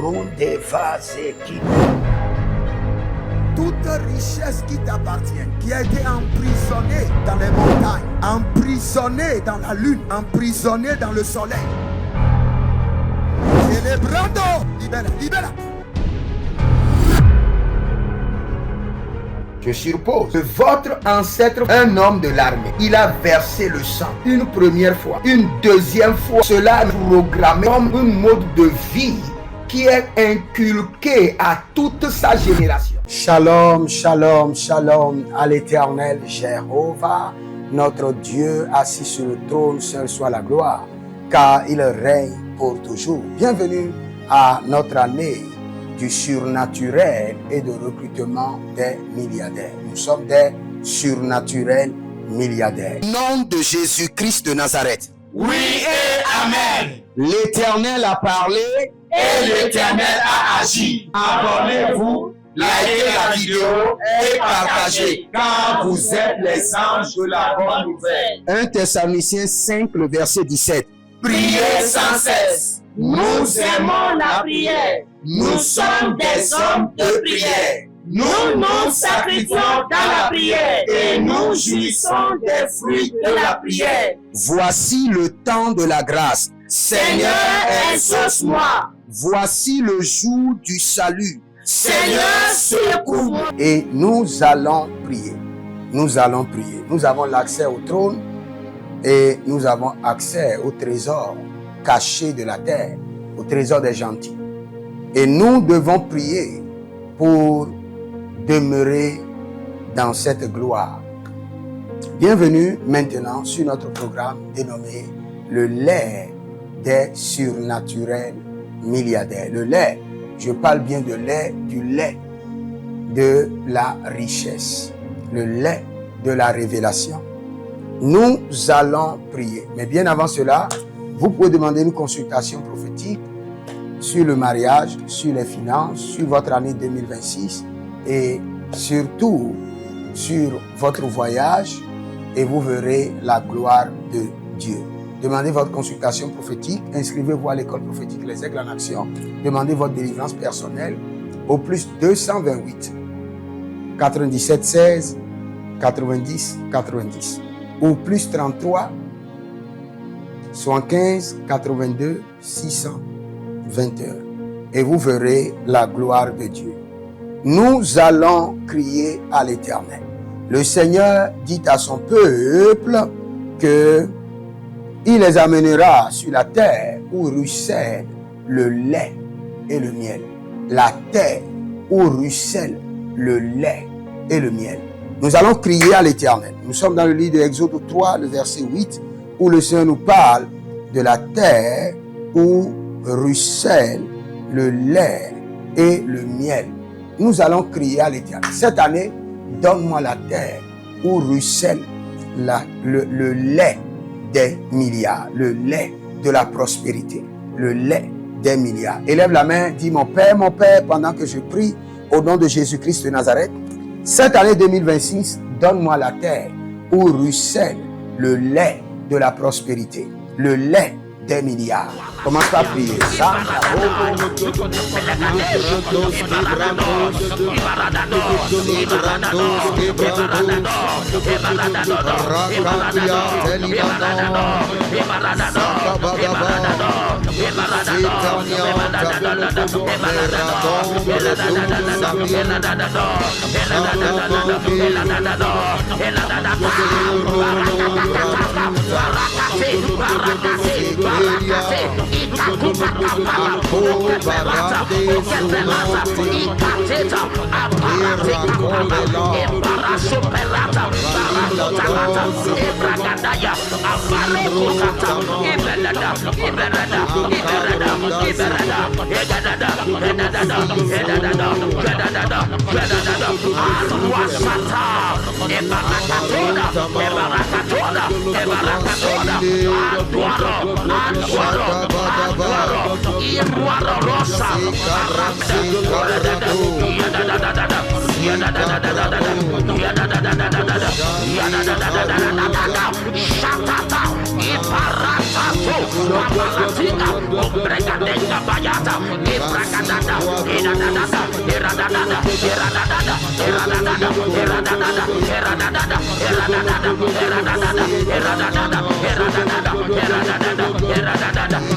Runde Vaseki. Toute richesse qui t'appartient, qui a été emprisonnée dans les montagnes, emprisonnée dans la lune, emprisonnée dans le soleil. Célébrando, libère, libère. Je suppose que votre ancêtre, un homme de l'armée, il a versé le sang une première fois, une deuxième fois. Cela est programmé comme un mode de vie qui est inculqué à toute sa génération. Shalom, shalom, shalom à l'Éternel Jéhovah, notre Dieu assis sur le trône, seul soit la gloire, car il règne pour toujours. Bienvenue à notre année du surnaturel et de recrutement des milliardaires. Nous sommes des surnaturels milliardaires. Au nom de Jésus-Christ de Nazareth. Oui et Amen. L'Éternel a parlé et l'Éternel a agi. Abonnez-vous, likez la vidéo et partagez, car vous êtes les anges de la bonne nouvelle. 1 Thessaloniciens 5, le verset 17. Priez sans cesse. Nous aimons la prière. Nous sommes des hommes de prière. Nous nous sacrifions dans la prière et nous jouissons des fruits de la prière. Voici le temps de la grâce. Seigneur, exauce-moi. Voici le jour du salut. Seigneur, secours-moi. Et nous allons prier. Nous allons prier. Nous avons l'accès au trône et nous avons accès au trésor caché de la terre, au trésor des gentils. Et nous devons prier pour demeurer dans cette gloire. Bienvenue maintenant sur notre programme dénommé le lait des surnaturels milliardaires. Le lait, je parle bien de lait, du lait de la richesse, le lait de la révélation. Nous allons prier. Mais bien avant cela, vous pouvez demander une consultation prophétique sur le mariage, sur les finances, sur votre année 2026 et surtout sur votre voyage et vous verrez la gloire de Dieu. Demandez votre consultation prophétique, inscrivez-vous à l'école prophétique Les Aigles en Action, demandez votre délivrance personnelle au plus 228 97 16 90 90 ou plus 33 75 82 621 et vous verrez la gloire de Dieu. Nous allons crier à l'Éternel. Le Seigneur dit à son peuple que il les amènera sur la terre où ruisselle le lait et le miel. La terre où ruisselle le lait et le miel. Nous allons crier à l'Éternel. Nous sommes dans le livre de Exode 3, le verset 8, où le Seigneur nous parle de la terre où ruisselle le lait et le miel. Nous allons crier à l'Éternel. Cette année, donne-moi la terre où ruisselle le lait des milliards, le lait de la prospérité, le lait des milliards. Élève la main, dis mon Père, pendant que je prie au nom de Jésus-Christ de Nazareth. Cette année 2026, donne-moi la terre où ruisselle le lait de la prospérité, le lait des milliards. Commence à prier. Papalatika, Obregadenga Bayata, Ibragadada, Iradada, Iradada, Iradada, Iradada, Iradada, Iradada, Iradada, Iradada, Iradada,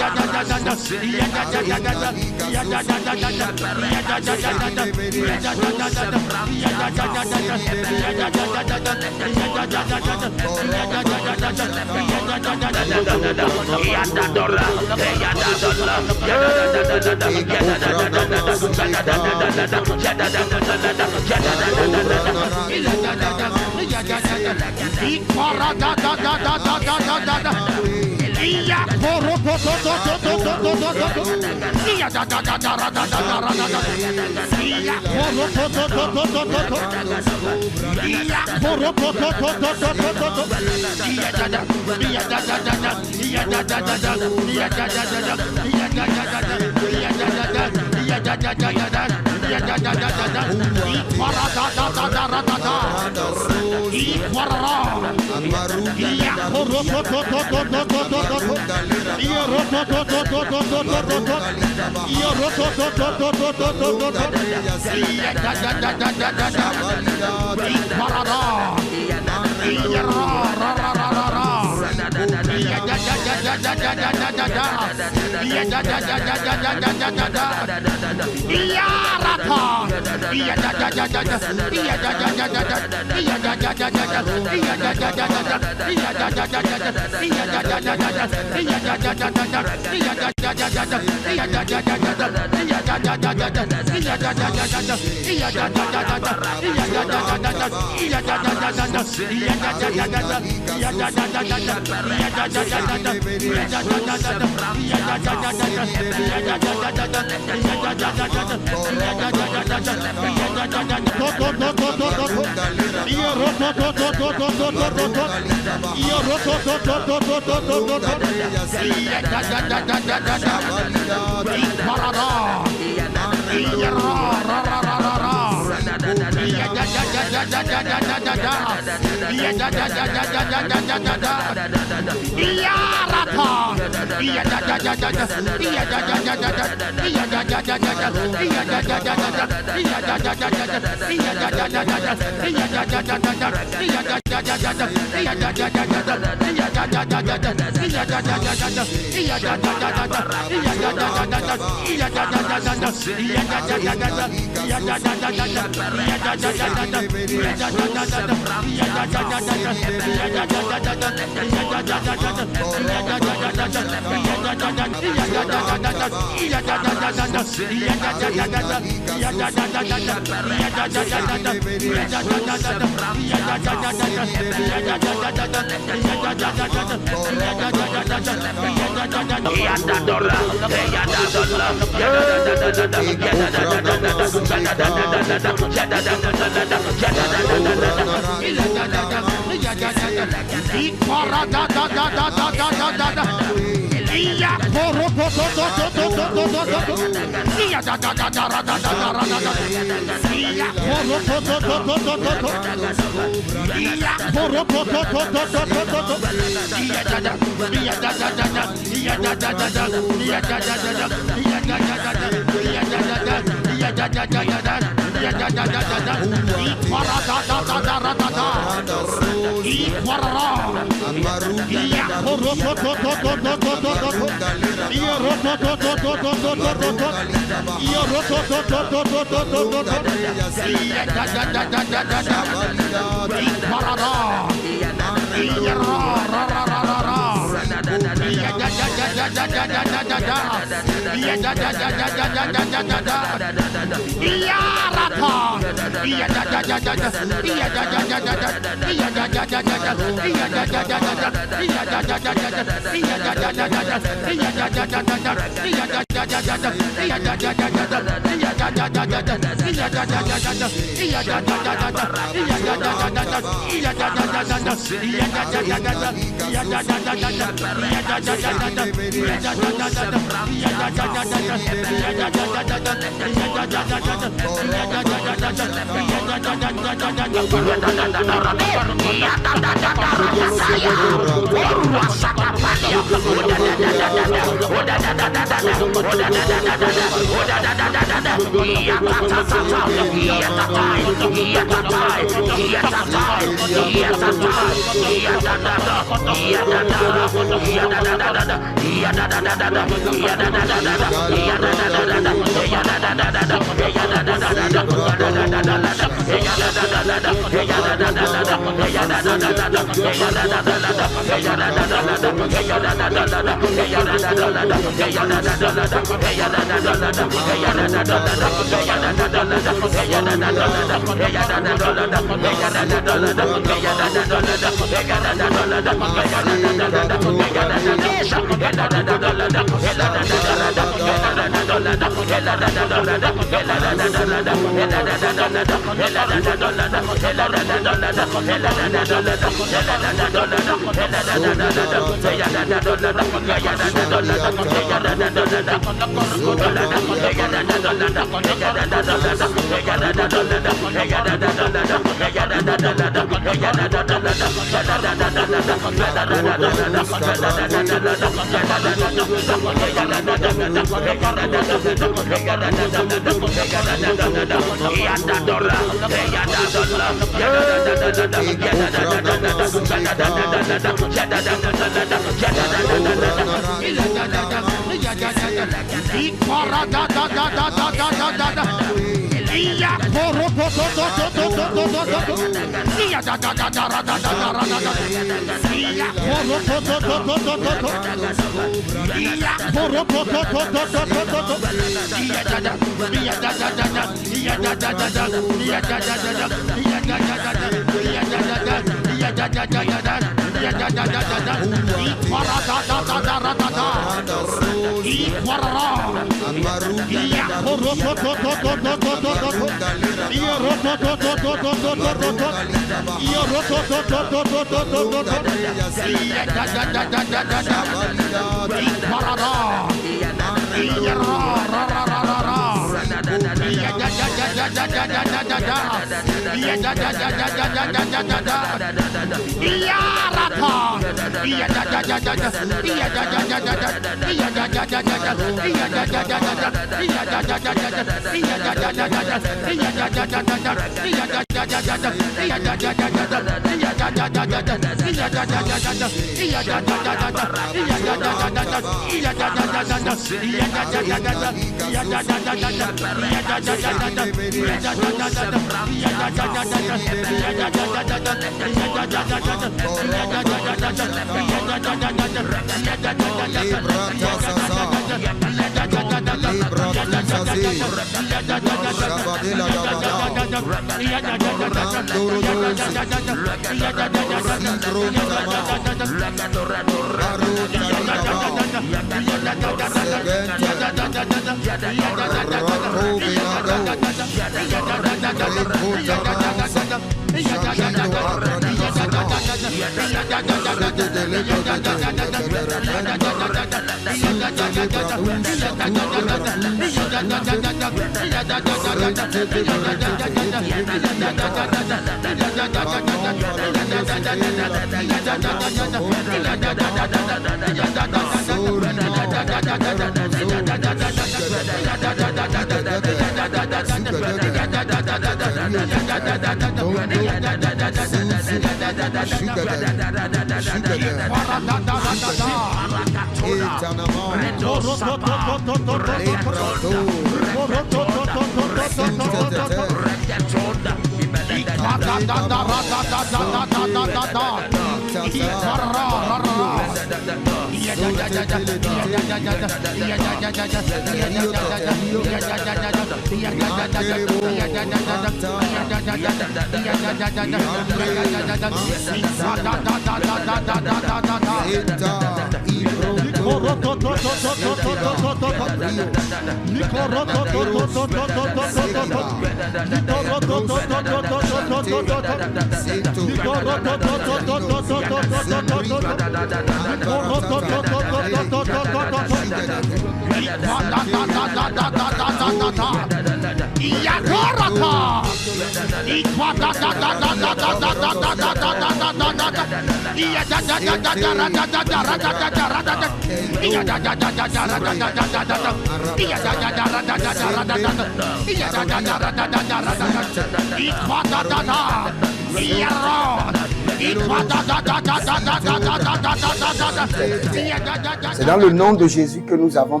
C'est dans le nom de Jésus que nous avons.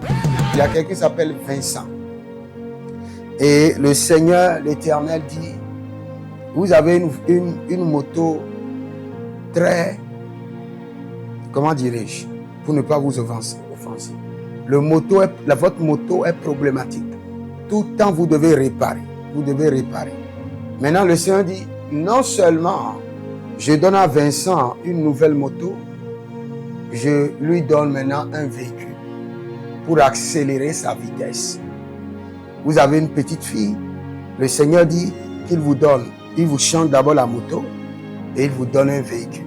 Il y a quelqu'un qui s'appelle Vincent. Et le Seigneur, l'Éternel dit, vous avez une moto très, comment dirais-je, pour ne pas vous offenser. Votre moto est problématique. Tout le temps, vous devez réparer. Vous devez réparer. Maintenant, le Seigneur dit, non seulement je donne à Vincent une nouvelle moto, je lui donne maintenant un véhicule pour accélérer sa vitesse. Vous avez une petite fille, le Seigneur dit qu'il vous donne, il vous change d'abord la moto et il vous donne un véhicule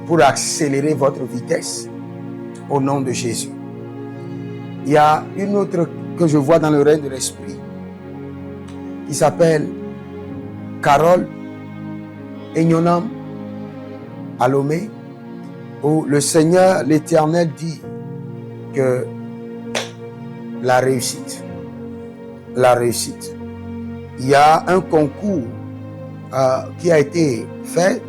pour accélérer votre vitesse au nom de Jésus. Il y a une autre que je vois dans le règne de l'esprit qui s'appelle Carole Egnonam Alomé, où le Seigneur, l'Éternel dit que la réussite. Il y a un concours qui a été fait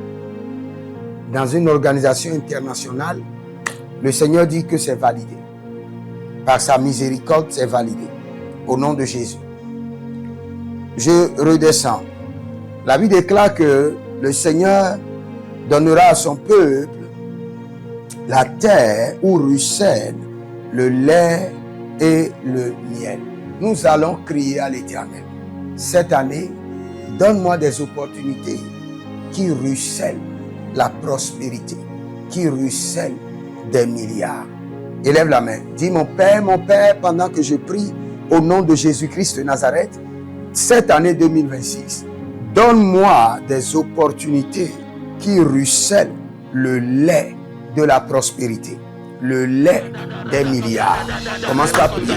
dans une organisation internationale. Le Seigneur dit que c'est validé. Par sa miséricorde, c'est validé. Au nom de Jésus. Je redescends. La Bible déclare que le Seigneur donnera à son peuple la terre où ruisselle le lait et le miel. Nous allons crier à l'Éternel. Cette année, donne-moi des opportunités qui ruissellent la prospérité, qui ruissellent des milliards. Élève la main. Dis, mon Père, pendant que je prie au nom de Jésus-Christ de Nazareth, cette année 2026, donne-moi des opportunités qui ruissellent le lait de la prospérité, le lait des milliards. Commence à prier.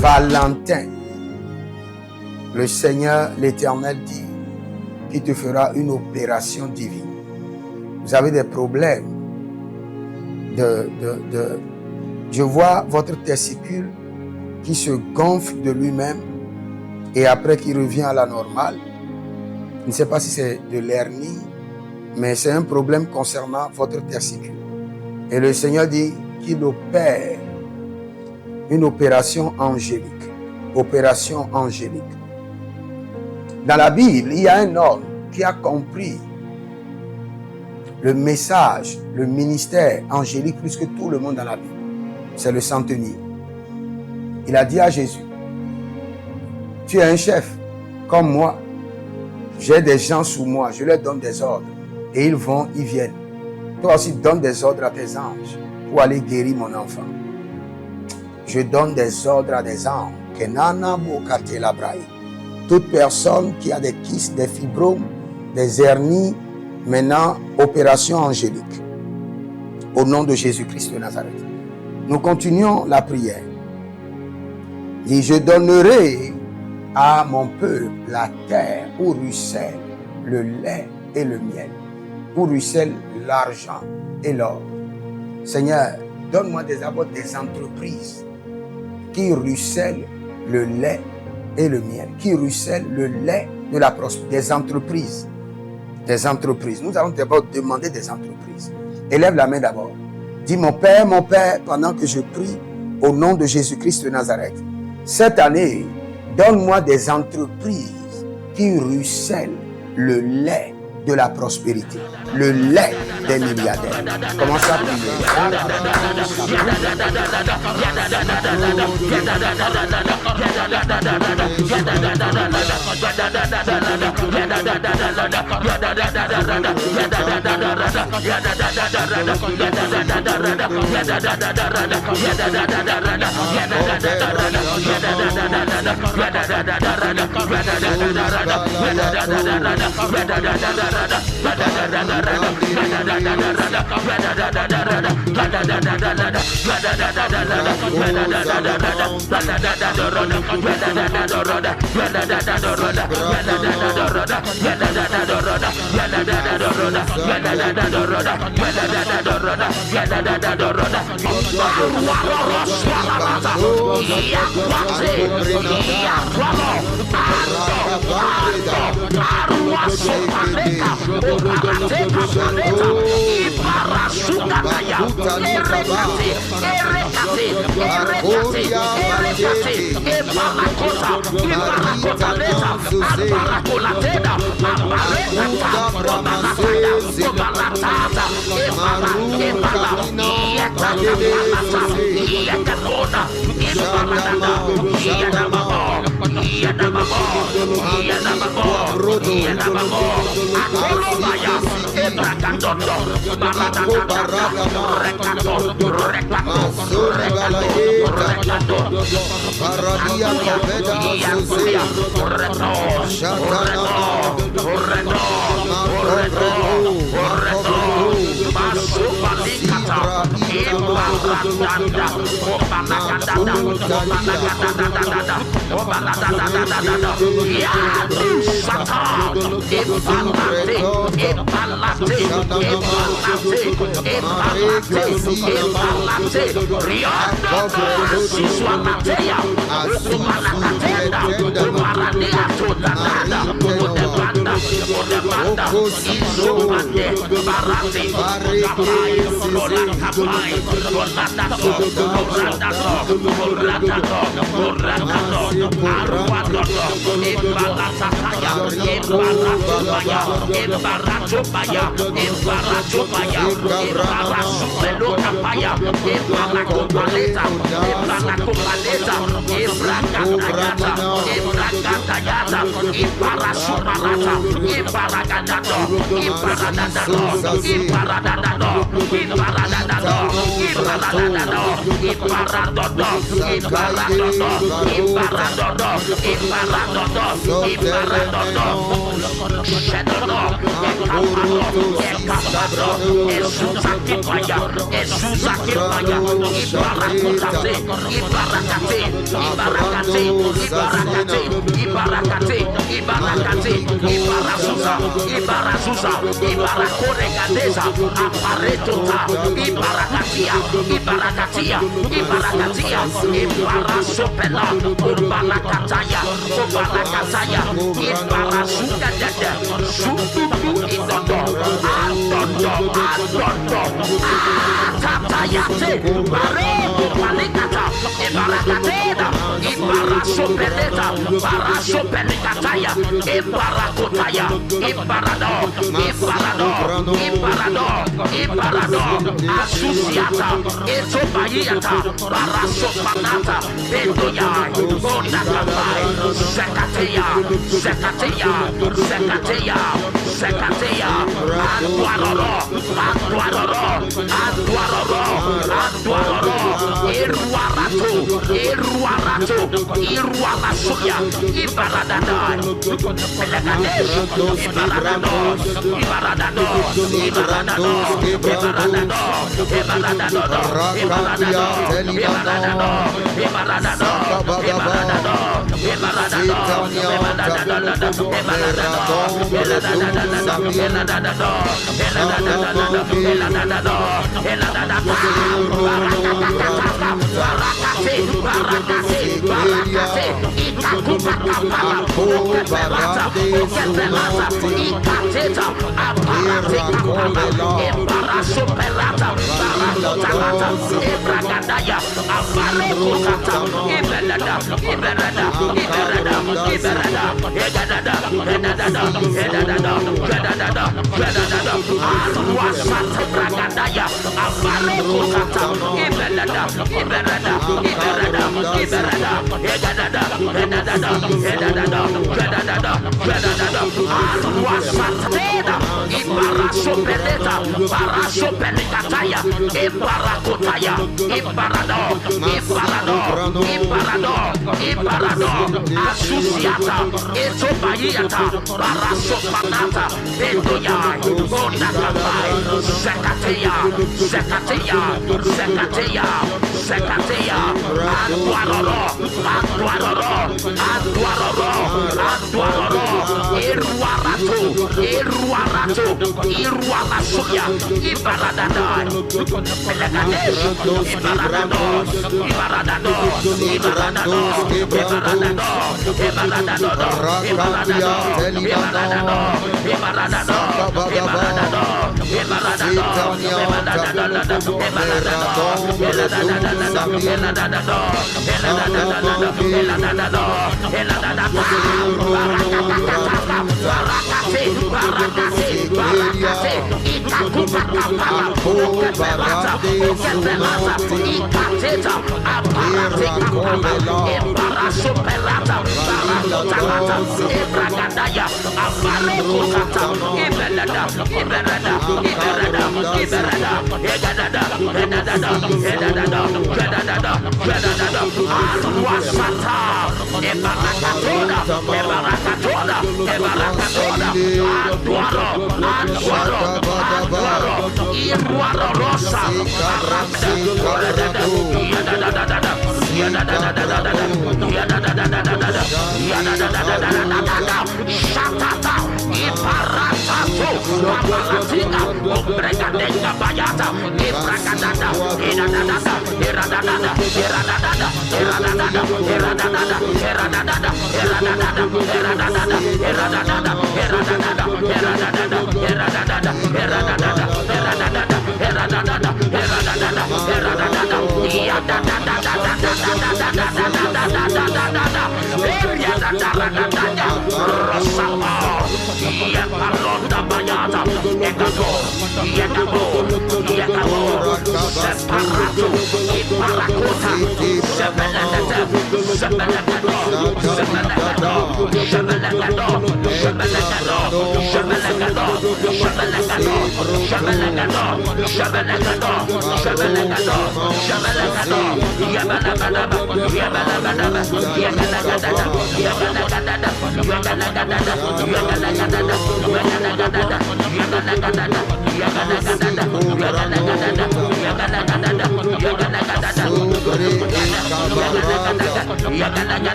Valentin, le Seigneur, l'Éternel dit qu'il te fera une opération divine. Vous avez des problèmes je vois votre testicule qui se gonfle de lui-même et après qui revient à la normale. Je ne sais pas si c'est de l'hernie, mais c'est un problème concernant votre testicule. Et le Seigneur dit qu'il opère une opération angélique. Opération angélique. Dans la Bible, il y a un homme qui a compris le message, le ministère angélique plus que tout le monde dans la Bible. C'est le centenier. Il a dit à Jésus, tu es un chef comme moi. J'ai des gens sous moi, je leur donne des ordres. Et ils vont, ils viennent. Toi aussi, donne des ordres à tes anges pour aller guérir mon enfant. Je donne des ordres à des anges. Toute personne qui a des kystes, des fibromes, des hernies, maintenant, opération angélique. Au nom de Jésus-Christ de Nazareth. Nous continuons la prière. Et je donnerai à mon peuple la terre où ruisselle le lait et le miel, où ruisselle l'argent et l'or. Seigneur, donne-moi d'abord des entreprises qui ruissellent le lait et le miel, qui ruissellent le lait de la prospérité, des entreprises. Des entreprises. Nous allons d'abord demander des entreprises. Élève la main d'abord. Dis, mon Père, pendant que je prie au nom de Jésus-Christ de Nazareth, cette année, donne-moi des entreprises qui ruissellent le lait de la prospérité. Le lait des milliardaires. Commence à prier.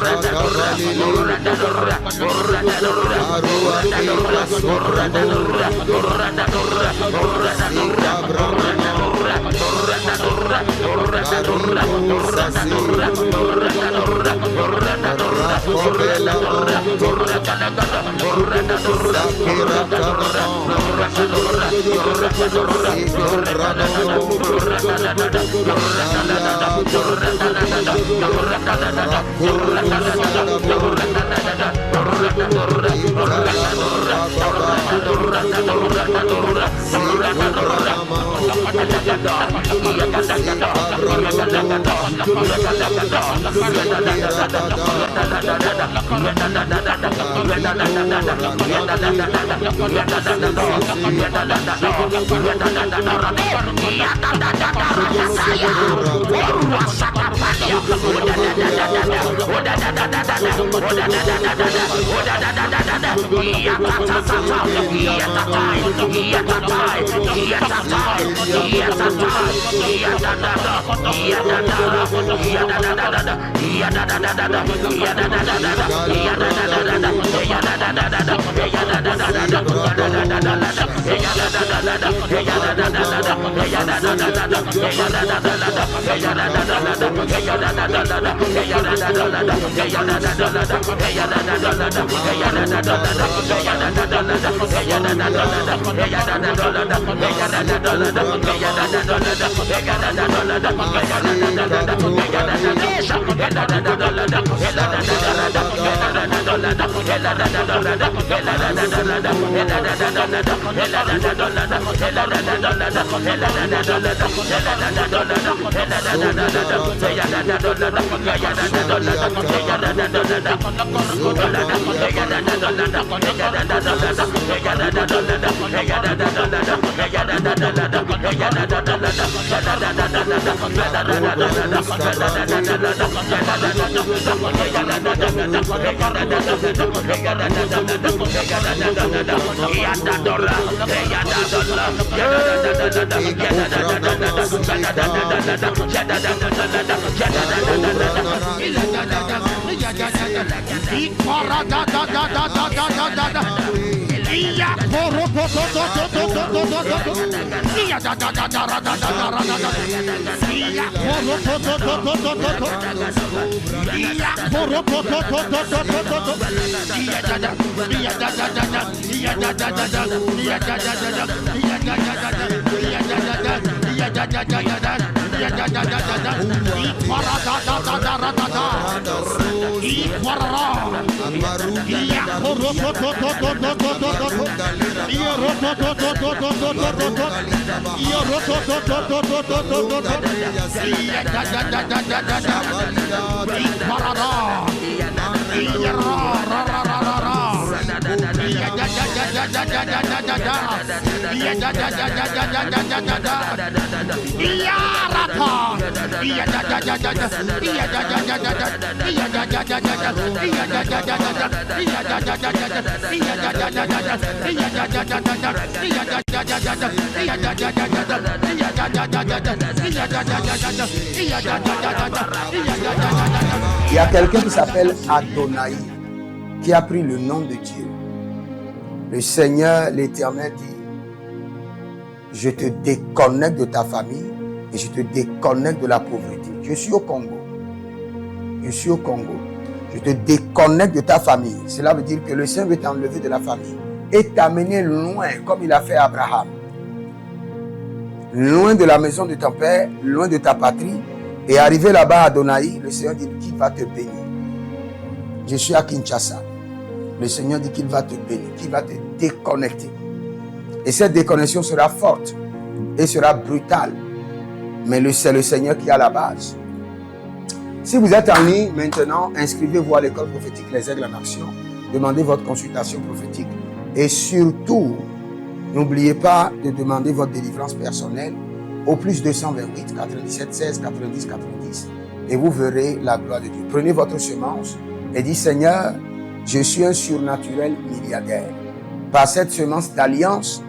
Rata Il y a quelqu'un qui s'appelle Adonai, qui a pris le nom de Dieu. Le Seigneur, l'Éternel dit: je te déconnecte de ta famille et je te déconnecte de la pauvreté. Je suis au Congo. Je suis au Congo. Je te déconnecte de ta famille. Cela veut dire que le Seigneur veut t'enlever de la famille et t'amener loin, comme il a fait à Abraham. Loin de la maison de ton père, loin de ta patrie. Et arrivé là-bas à Adonai, le Seigneur dit qu'il va te bénir. Je suis à Kinshasa. Le Seigneur dit qu'il va te bénir, qu'il va te déconnecter. Et cette déconnexion sera forte et sera brutale. Mais c'est le Seigneur qui a la base. Si vous êtes en ligne maintenant, inscrivez-vous à l'école prophétique Les Aigles en Action. Demandez votre consultation prophétique. Et surtout, n'oubliez pas de demander votre délivrance personnelle au plus 228 97 16 90 90. Et vous verrez la gloire de Dieu. Prenez votre semence et dites: Seigneur, je suis un surnaturel milliardaire. Par cette semence d'alliance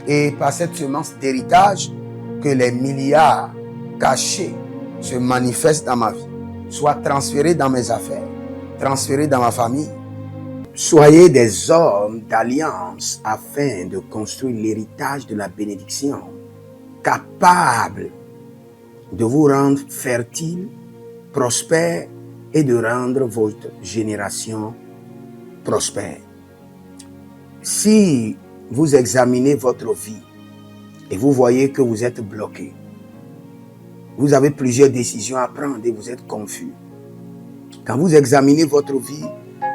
et par cette semence d'héritage, que les milliards cachés se manifestent dans ma vie, soient transférés dans mes affaires transférés dans ma famille. Soyez des hommes d'alliance afin de construire l'héritage de la bénédiction, capables de vous rendre fertile, prospère et de rendre votre génération prospère. Si vous examinez votre vie et vous voyez que vous êtes bloqué, vous avez plusieurs décisions à prendre et vous êtes confus. Quand vous examinez votre vie,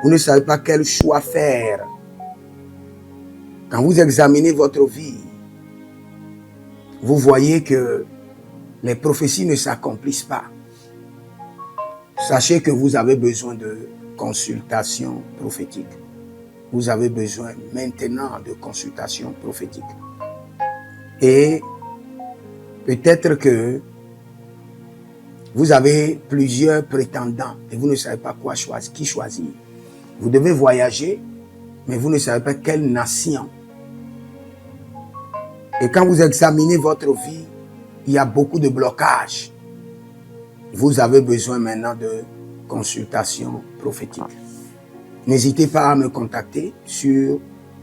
vous ne savez pas quel choix faire. Quand vous examinez votre vie, vous voyez que les prophéties ne s'accomplissent pas. Sachez que vous avez besoin de consultation prophétique. Vous avez besoin maintenant de consultation prophétique. Et peut-être que vous avez plusieurs prétendants et vous ne savez pas qui choisir. Vous devez voyager, mais vous ne savez pas quelle nation. Et quand vous examinez votre vie, il y a beaucoup de blocages. Vous avez besoin maintenant de consultation prophétique. N'hésitez pas à me contacter sur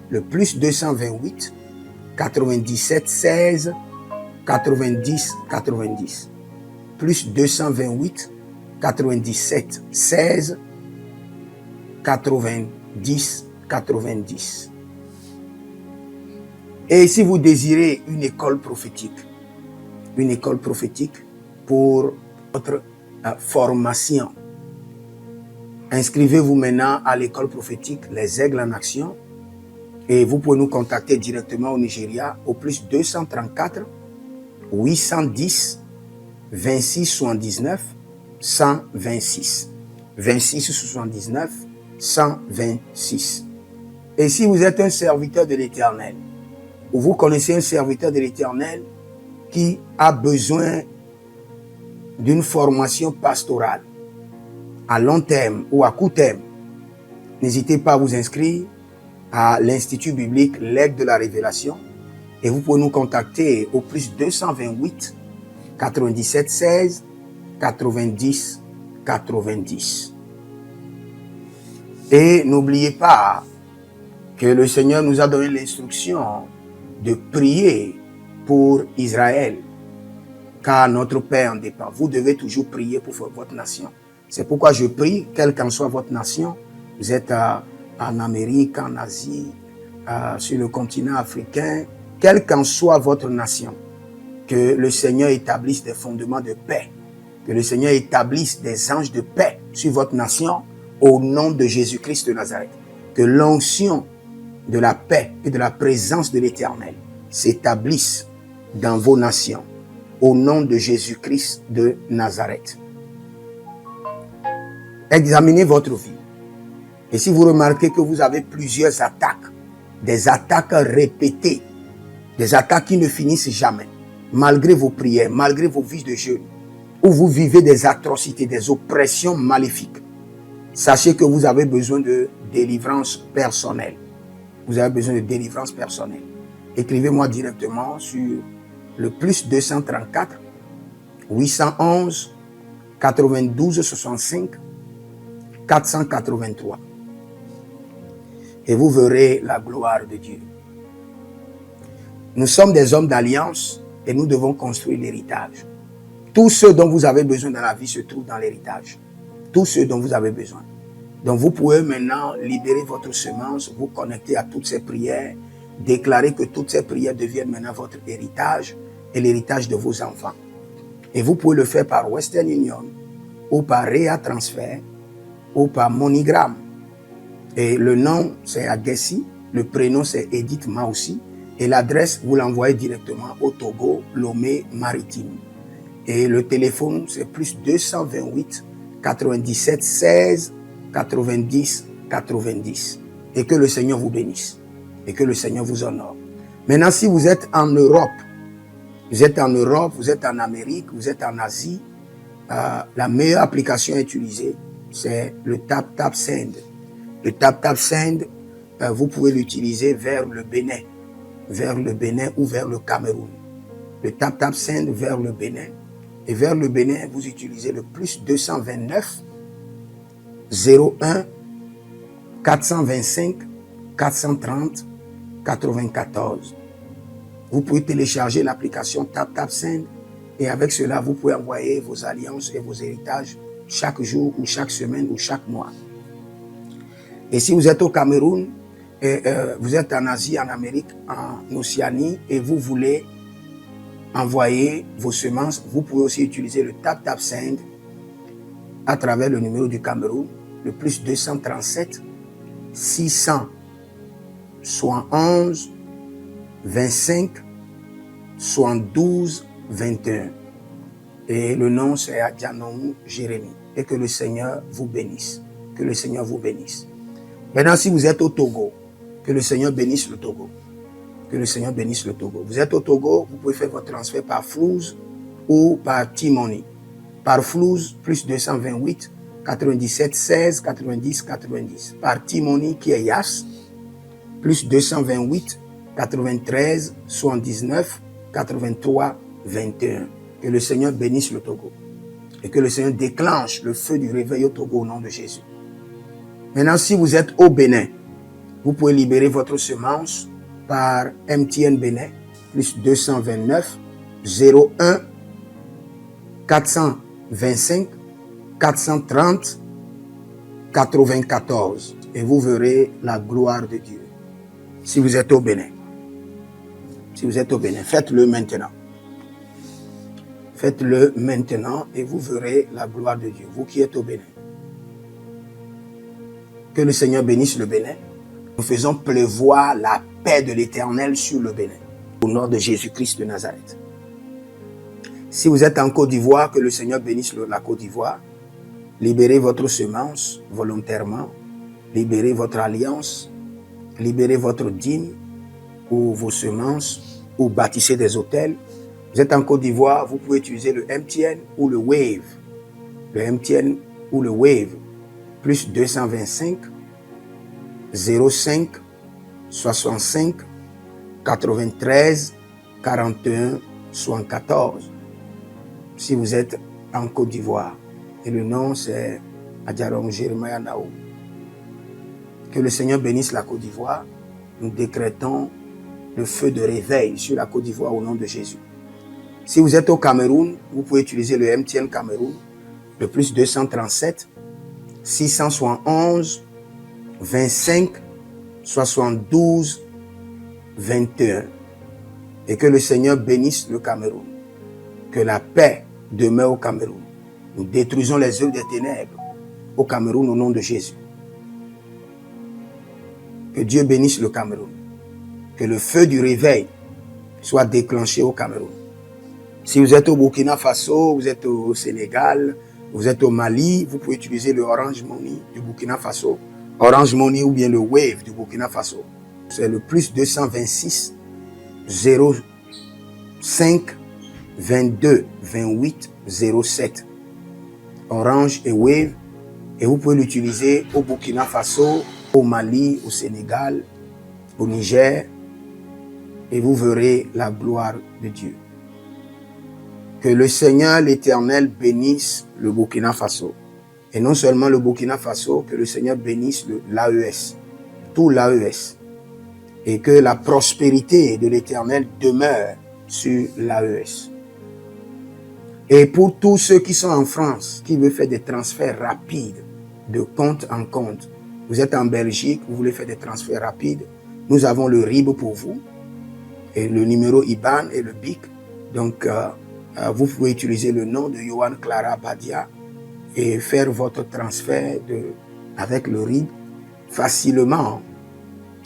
le +228 97 16 90 90. +228 97 16 90 90. Et si vous désirez une école prophétique pour votre formation, inscrivez-vous maintenant à l'école prophétique Les Aigles en Action et vous pouvez nous contacter directement au Nigeria au +234 810 26 79 126. 26 79 126. Et si vous êtes un serviteur de l'Éternel, ou vous connaissez un serviteur de l'Éternel qui a besoin d'une formation pastorale à long terme ou à court terme, n'hésitez pas à vous inscrire à l'Institut biblique L'Aigle de la Révélation et vous pouvez nous contacter au +228 97 16 90 90. Et n'oubliez pas que le Seigneur nous a donné l'instruction de prier pour Israël, car notre paix en dépend. Vous devez toujours prier pour votre nation. C'est pourquoi je prie, quelle qu'en soit votre nation, vous êtes en Amérique, en Asie, sur le continent africain, quelle qu'en soit votre nation, que le Seigneur établisse des fondements de paix, que le Seigneur établisse des anges de paix sur votre nation au nom de Jésus-Christ de Nazareth. Que l'onction de la paix et de la présence de l'Éternel s'établisse dans vos nations au nom de Jésus-Christ de Nazareth. Examinez votre vie. Et si vous remarquez que vous avez plusieurs attaques, des attaques répétées, des attaques qui ne finissent jamais, malgré vos prières, malgré vos vies de jeûne, où vous vivez des atrocités, des oppressions maléfiques, sachez que vous avez besoin de délivrance personnelle. Vous avez besoin de délivrance personnelle. Écrivez-moi directement sur le +234 811 92 65 483. Et vous verrez la gloire de Dieu. Nous sommes des hommes d'alliance et nous devons construire l'héritage. Tout ce dont vous avez besoin dans la vie se trouve dans l'héritage. Tout ce dont vous avez besoin. Donc vous pouvez maintenant libérer votre semence, vous connecter à toutes ces prières, déclarer que toutes ces prières deviennent maintenant votre héritage et l'héritage de vos enfants. Et vous pouvez le faire par Western Union ou par Rea Transfer ou par MoneyGram. Et le nom c'est Agessi, le prénom c'est Edith Maussi et l'adresse vous l'envoyez directement au Togo, Lomé Maritime. Et le téléphone c'est +228 97 16 90 90. Et que le Seigneur vous bénisse. Et que le Seigneur vous honore. Maintenant, si vous êtes en Europe, vous êtes en Amérique, vous êtes en Asie, la meilleure application à utiliser, c'est le TapTapSend. Le TapTapSend, vous pouvez l'utiliser vers le Bénin ou vers le Cameroun. Le TapTapSend vers le Bénin. Et vers le Bénin, vous utilisez le +229 01 425 430 94. Vous pouvez télécharger l'application TapTapSend et avec cela, vous pouvez envoyer vos alliances et vos héritages chaque jour ou chaque semaine ou chaque mois. Et si vous êtes au Cameroun, vous êtes en Asie, en Amérique, en Océanie et vous voulez envoyer vos semences, vous pouvez aussi utiliser le TapTapSend à travers le numéro du Cameroun, le plus 237 671 25 72 21. Et le nom c'est Adjanou Jérémie. Et que le Seigneur vous bénisse. Que le Seigneur vous bénisse. Maintenant, si vous êtes au Togo, que le Seigneur bénisse le Togo. Que le Seigneur bénisse le Togo. Vous êtes au Togo, vous pouvez faire votre transfert par Flouz ou par T-Money. Par Flouz, plus 228 97 16 90 90. Par T-Money qui est Yas, plus 228 93 79 83 21. Que le Seigneur bénisse le Togo. Et que le Seigneur déclenche le feu du réveil au Togo au nom de Jésus. Maintenant, si vous êtes au Bénin, vous pouvez libérer votre semence par MTN Bénin, plus 229 01 425 430 94. Et vous verrez la gloire de Dieu. Si vous êtes au Bénin. Si vous êtes au Bénin, faites-le maintenant. Faites-le maintenant et vous verrez la gloire de Dieu, vous qui êtes au Bénin. Que le Seigneur bénisse le Bénin. Nous faisons pleuvoir la paix de l'Éternel sur le Bénin, au nom de Jésus-Christ de Nazareth. Si vous êtes en Côte d'Ivoire, que le Seigneur bénisse la Côte d'Ivoire. Libérez votre semence volontairement. Libérez votre alliance. Libérez votre dîme ou vos semences ou bâtissez des hôtels. Vous êtes en Côte d'Ivoire, vous pouvez utiliser le MTN ou le Wave. Le MTN ou le Wave. Plus 225 05 65 93 41 74. Si vous êtes en Côte d'Ivoire. Et le nom c'est Adjaron Jeremiah Naou. Que le Seigneur bénisse la Côte d'Ivoire. Nous décrétons le feu de réveil sur la Côte d'Ivoire au nom de Jésus. Si vous êtes au Cameroun, vous pouvez utiliser le MTN Cameroun, le plus 237 671 25 72 21. Et que le Seigneur bénisse le Cameroun. Que la paix demeure au Cameroun. Nous détruisons les œuvres des ténèbres au Cameroun au nom de Jésus. Que Dieu bénisse le Cameroun. Que le feu du réveil soit déclenché au Cameroun. Si vous êtes au Burkina Faso, vous êtes au Sénégal, vous êtes au Mali, vous pouvez utiliser le Orange Money du Burkina Faso. Orange Money ou bien le Wave du Burkina Faso. C'est le plus 226 05 22 28 07. Orange et Wave. Et vous pouvez l'utiliser au Burkina Faso, au Mali, au Sénégal, au Niger. Et vous verrez la gloire de Dieu. Que le Seigneur l'Éternel bénisse le Burkina Faso. Et non seulement le Burkina Faso, que le Seigneur bénisse l'AES, tout l'AES. Et que la prospérité de l'Éternel demeure sur l'AES. Et pour tous ceux qui sont en France, qui veulent faire des transferts rapides de compte en compte, vous êtes en Belgique, vous voulez faire des transferts rapides, nous avons le RIB pour vous, et le numéro IBAN et le BIC. Donc, vous pouvez utiliser le nom de Yohan Clara Badia et faire votre transfert avec le RIB facilement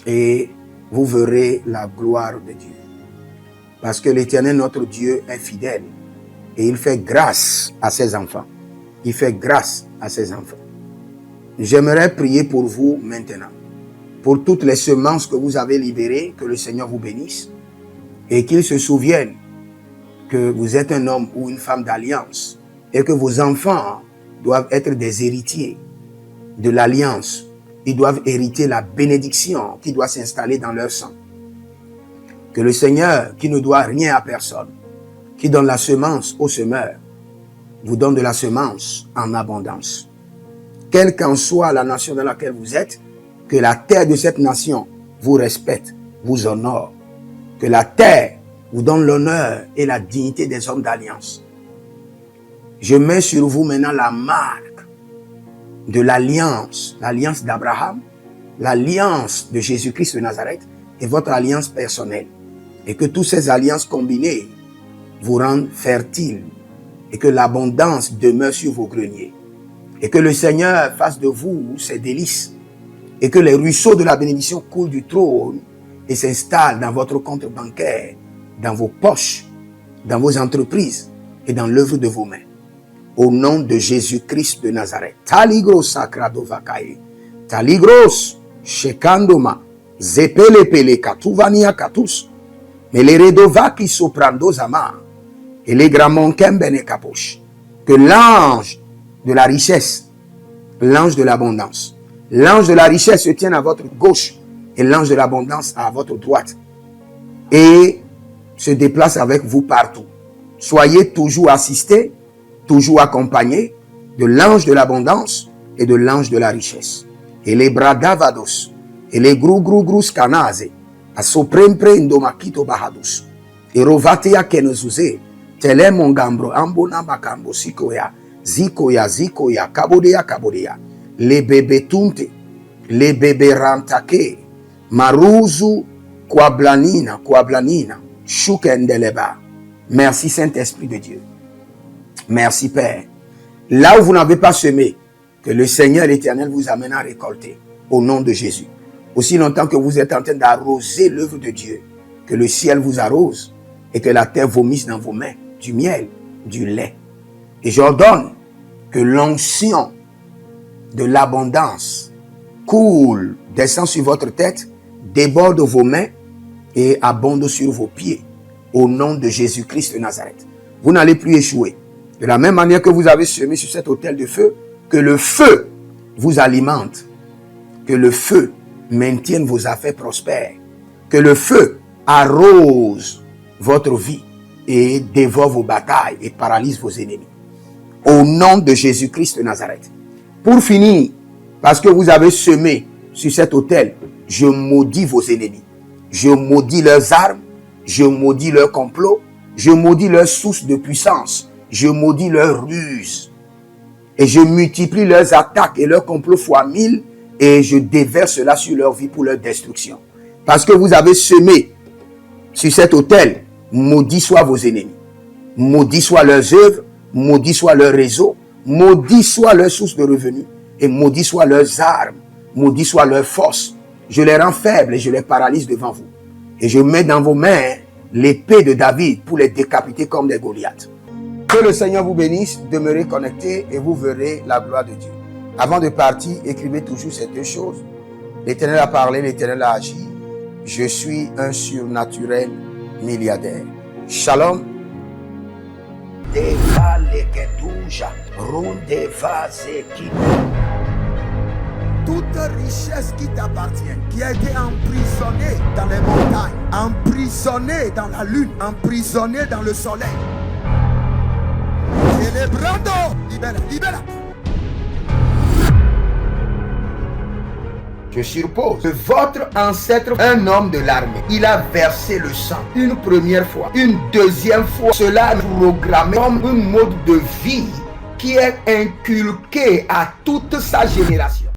et vous verrez la gloire de Dieu. Parce que l'Éternel, notre Dieu, est fidèle et il fait grâce à ses enfants. Il fait grâce à ses enfants. J'aimerais prier pour vous maintenant, pour toutes les semences que vous avez libérées, que le Seigneur vous bénisse et qu'il se souvienne que vous êtes un homme ou une femme d'alliance et que vos enfants doivent être des héritiers de l'alliance. Ils doivent hériter la bénédiction qui doit s'installer dans leur sang. Que le Seigneur, qui ne doit rien à personne, qui donne la semence au semeur, vous donne de la semence en abondance. quelle qu'en soit la nation dans laquelle vous êtes, que la terre de cette nation vous respecte, vous honore, que la terre vous donne l'honneur et la dignité des hommes d'alliance. Je mets sur vous maintenant la marque de l'alliance d'Abraham, l'alliance de Jésus-Christ de Nazareth et votre alliance personnelle. Et que toutes ces alliances combinées vous rendent fertiles et que l'abondance demeure sur vos greniers. Et que le Seigneur fasse de vous ses délices et que les ruisseaux de la bénédiction coulent du trône et s'installent dans votre compte bancaire, dans vos poches, dans vos entreprises et dans l'œuvre de vos mains. Au nom de Jésus-Christ de Nazareth. Taligros sacrado vakae. Taligros shekandoma. Zepelepele katuvania katus. Meleredovaki soprando zama. Et les gramonkem bene kaposh. Que l'ange de la richesse, l'ange de l'abondance, l'ange de la richesse se tienne à votre gauche et l'ange de l'abondance à votre droite. Et se déplace avec vous partout. Soyez toujours assistés, toujours accompagnés de l'ange de l'abondance et de l'ange de la richesse. Et les bradavados, et les grou scanaze, a soprempre indomakito bahadus, et rovatea kenezuze, tele mongambro ambona makambo sikoya, zikoya, kabodea, les bébés tunte, les bébés rantake, maruzu, kwablanina, shukendeleba. Merci Saint-Esprit de Dieu. Merci Père. Là où vous n'avez pas semé, que le Seigneur l'Éternel vous amène à récolter. Au nom de Jésus. Aussi longtemps que vous êtes en train d'arroser l'œuvre de Dieu, que le ciel vous arrose et que la terre vomisse dans vos mains du miel, du lait. Et j'ordonne que l'onction de l'abondance coule, descend sur votre tête, déborde vos mains et abonde sur vos pieds. Au nom de Jésus-Christ de Nazareth. Vous n'allez plus échouer. De la même manière que vous avez semé sur cet autel de feu, que le feu vous alimente, que le feu maintienne vos affaires prospères, que le feu arrose votre vie et dévore vos batailles et paralyse vos ennemis. Au nom de Jésus-Christ de Nazareth. Pour finir, parce que vous avez semé sur cet autel, je maudis vos ennemis. Je maudis leurs armes, je maudis leurs complots, je maudis leurs sources de puissance, je maudis leurs ruses. Et je multiplie leurs attaques et leurs complots fois 1000 et je déverse cela sur leur vie pour leur destruction. Parce que vous avez semé sur cet autel, maudit soient vos ennemis, maudit soient leurs œuvres, maudit soit leur réseau, maudit soit leur source de revenus et maudit soient leurs armes, maudit soit leur force. Je les rends faibles et je les paralyse devant vous. Et je mets dans vos mains l'épée de David pour les décapiter comme des Goliaths. Que le Seigneur vous bénisse, demeurez connectés et vous verrez la gloire de Dieu. Avant de partir, écrivez toujours ces deux choses. L'Éternel a parlé, l'Éternel a agi. Je suis un surnaturel milliardaire. Shalom. Toute richesse qui t'appartient, qui a été emprisonnée dans les montagnes, emprisonnée dans la lune, emprisonnée dans le soleil. Et les brandos, libère. Je suppose que votre ancêtre, un homme de l'armée, il a versé le sang une première fois, une deuxième fois. Cela est programmé comme un mode de vie qui est inculqué à toute sa génération.